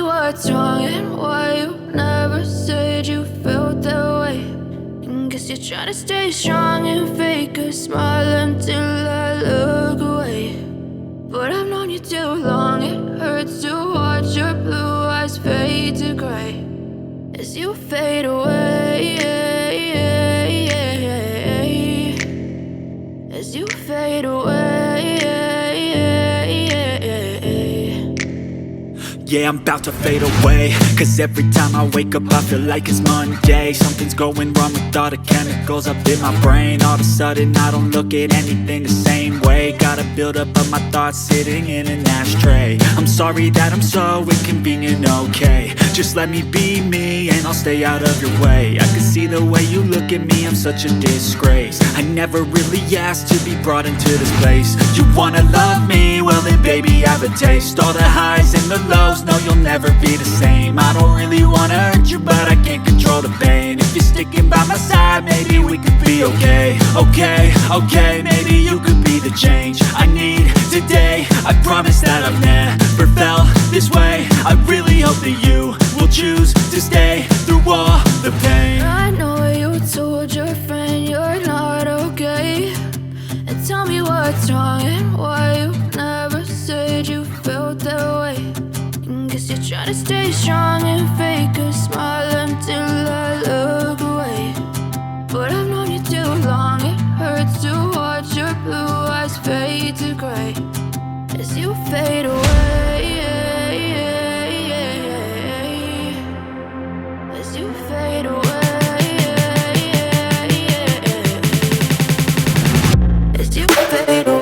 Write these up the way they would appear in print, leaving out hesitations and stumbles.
me what's wrong and why you never said you felt that way. And guess you're trying to stay strong and fake a smile until I look away. But I've known you too long, it hurts to watch your blue eyes fade to gray as you fade away, as you fade away. Yeah, I'm about to fade away, cause every time I wake up I feel like it's Monday. Something's going wrong with all the chemicals up in my brain. All of a sudden I don't look at anything the same way. Got a buildup of my thoughts sitting in an ashtray. I'm sorry that I'm so inconvenient, okay. Just let me be me and I'll stay out of your way. I can see the way you look at me, I'm such a disgrace. I never really asked to be brought into this place. You wanna love me? Well then baby I have a taste. All the highs and the lows, no, you'll never be the same. I don't really wanna hurt you, but I can't control the pain. If you're sticking by my side, maybe we could be okay. Okay, maybe you could be the change I need today. I promise that I've never felt this way. I really hope that you will choose to stay through all the pain. I know you told your friend you're not okay, and tell me what's wrong and why you never said you felt that way. Guess you're trying to stay strong and fake a smile until I look away. But I've known you too long, it hurts to watch your blue eyes fade to gray as you fade away, as you fade away, as you fade away.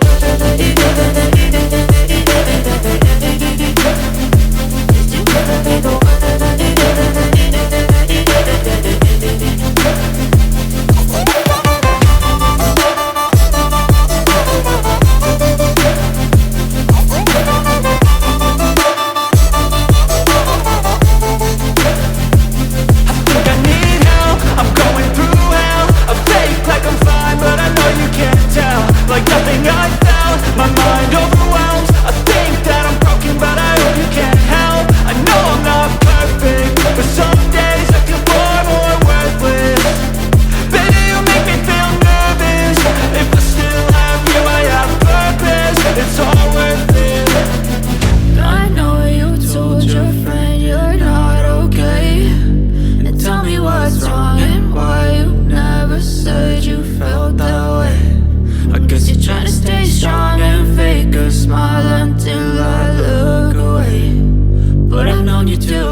Smile until I look away. But I've known you too